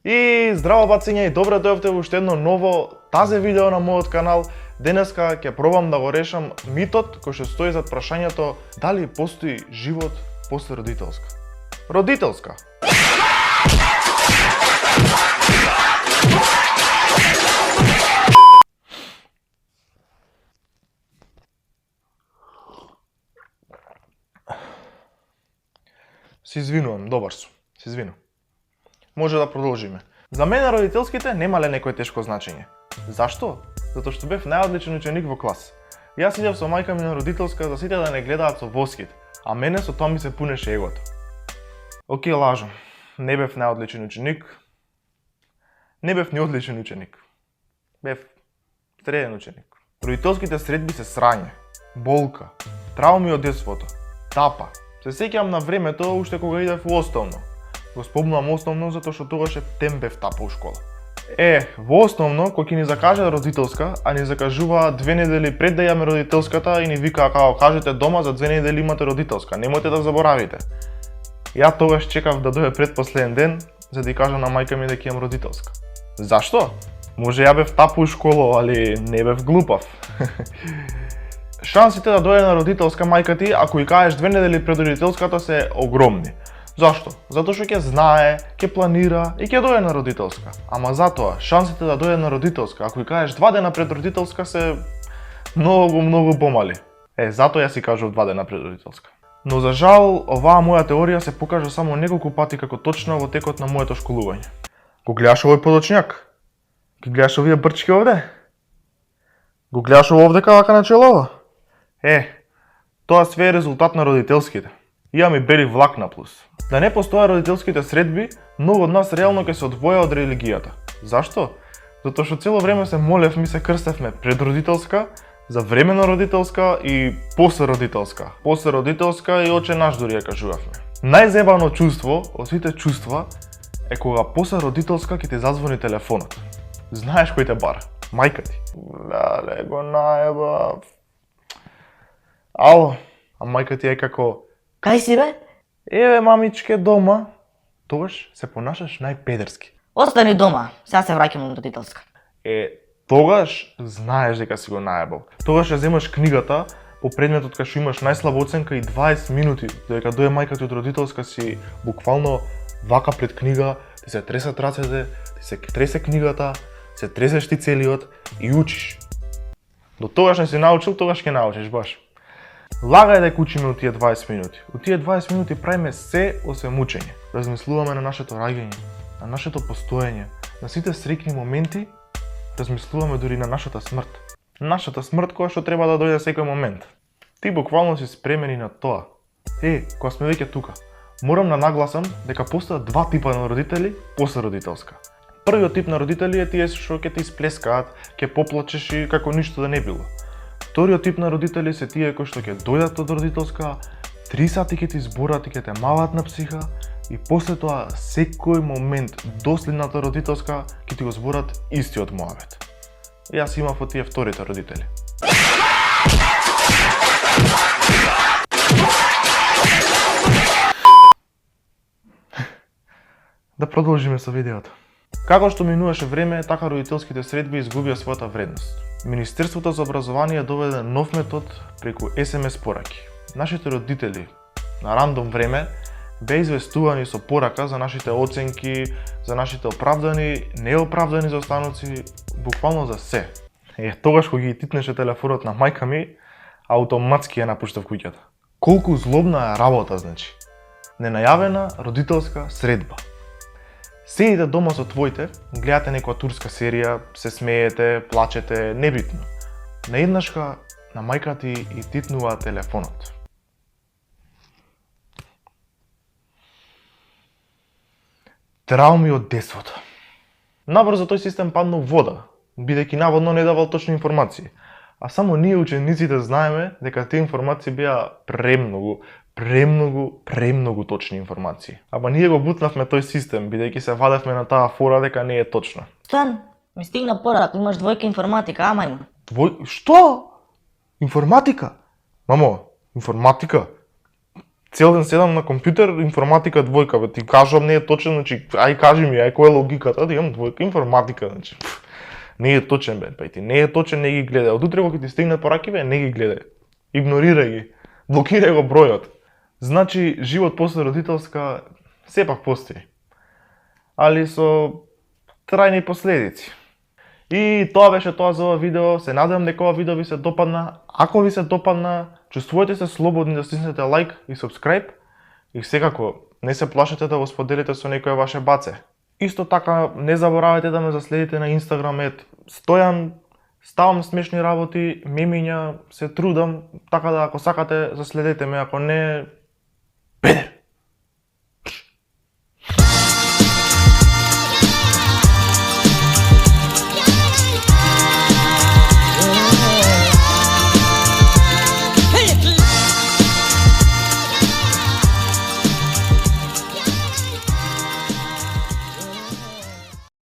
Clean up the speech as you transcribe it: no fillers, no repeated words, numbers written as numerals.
И здраво бациња и добре дојавте во уште едно ново тазе видео на мојот канал. Денеска ќе пробам да го решам митот кој што стои зад прашањето дали постои живот после родителска. Родителска. Се извинувам, добар сум. Се извинувам. Може да продолжиме. За мене родителските немале некој тешко значење. Зашто? Затоа што бев најодличен ученик во клас. Јас идев со мајка ми на родителска за сите да не гледаат со воскит, а мене со тоа ми се пунеше егото. Океј, лажам. Не бев најодличен ученик. Не бев ни одличен ученик. Бев среден ученик. Родителските средби се срање, болка, трауми од детството, тапа. Се сеќавам на времето уште кога идев во основно. Го спомнувам основно затоа што тогаш тем бев тапа у школа. Во основно, кој ќе ни закаже родителска, а ни закажува 2 недели пред да јаме родителската и ни вика како кажете дома за 2 недели имате родителска, немојте да заборавите. Ја тогаш чекав да дојде предпоследен ден за да ја кажам на мајка ми дека имам родителска. Зашто? Може ја бев тапа у школа, али не бев глупав. Шансите да дојде на родителска мајка ти, ако ја кажеш 2 недели пред родителската, се огромни. Зашто? Затоа што ќе знае, ќе планира и ќе дојде на родителска. Ама затоа, шансите да дојде на родителска, ако ја кажеш 2 дена пред родителска, се многу помали. Затоа ја си кажав 2 дена пред родителска. Но за жал, оваа моја теорија се покажа само неколку пати како точна во текот на моето школување. Го гледаш овој подочњак? Ги гледаш овие брчки овде? Го гледаш овде кака на челово? Тоа све е резултат на родителските. Имам и бели влакна плюс. Да не постоја родителските средби, многу од нас реално ќе се одвоја од религијата. Зашто? Затоа што цело време се молевме и се крстевме пред родителска, за време на родителска и после родителска. После родителска и оче наш дури ја кажувавме. Најзебано чувство од сите чувства е кога после родителска ќе ти зазвони телефонот. Знаеш кој те бара? Мајка ти. Леле, го наебав. Ало, а мајка ти е како: Кај си бе? Еве мамичке дома. Тогаш се понашаш најпедерски. Остани дома, сега се враќам на родителска. Тогаш знаеш дека си го наебал. Тогаш ја земаш книгата по предметот кај што имаш најслаба оценка и 20 минути додека дојде мајка ти од родителска си буквално вака пред книга, ти се тресат рацете, ти се тресе книгата, се тресеш ти целиот и учиш. До тогаш не си научил, тогаш ќе научиш баш. Лагај дека учиме од тие 20 минути. Од тие 20 минути правиме се освен учење. Размислуваме на нашето раѓање, на нашето постоење, на сите среќни моменти, размислуваме дури на нашата смрт. Нашата смрт која што треба да дојде секој момент. Ти буквално си спремен и на тоа. Кога сме веќе тука, морам да нагласам дека постојат два типа на родители после родителска. Првиот тип на родители е тие што ќе те исплескаат, ќе поплачеш и како ништо да не било. Вториот тип на родители се тие кои што ќе дојдат од родителска, 3 сати ќе ти зборат и ќе те мават на психа и после тоа секој момент до следната родителска ќе ти го зборат истиот муабет. Јас имав од тие вторите родители. Да продолжиме со видеото. Како што минуваше време, така родителските средби изгубија својата вредност. Министерството за образование доведе нов метод преку SMS пораки. Нашите родители на рандом време беа известувани со порака за нашите оценки, за нашите оправдани, неоправдани заостаноци, буквално за се. Тогаш кога ги титнеше телефонот на мајка ми, автоматски ја напуштав куќата. Колку злобна е работа, значи. Ненајавена родителска средба. Седите дома со твоите, гледате некоја турска серија, се смеете, плачете, небитно. Наеднашка на мајка ти и титнува телефонот. Трауми од детството. Набрзо тој систем паднал во вода, бидејќи наводно не давал точни информации. А само ние учениците знаеме дека тие информации беа премногу точни информации. Ама ние го бутнавме тој систем, бидејќи се вадевме на таа фора дека не е точна. Стан, ми стигна порака, имаш двојка информатика, ама има. Што? Информатика? Мамо, информатика? цел ден седам на компјутер, информатика двојка, бе, ти кажувам не е точен, значи, ај кажи ми, ај која е логиката, да имам двојка информатика, значи, не е точен, бе, па и ти не е точен, не ги гледај. Од утре кога ти стигнат пораки, бе, не ги гледај. Игнорирај ги. Блокирај го бројот. Значи, живот после родителска сепак постои. Али со трајни последици. И тоа беше тоа за ова видео. Се надевам дека ова видео ви се допадна. Ако ви се допадна, чувствувате се слободни да стиснете лайк и subscribe. И секако, не се плашете да го споделите со некој ваше баце. Исто така, не заборавајте да ме заследите на Instagram Стојан. Ставам смешни работи, мемиња, се трудам, така да ако сакате, заследете ме, ако не, педер!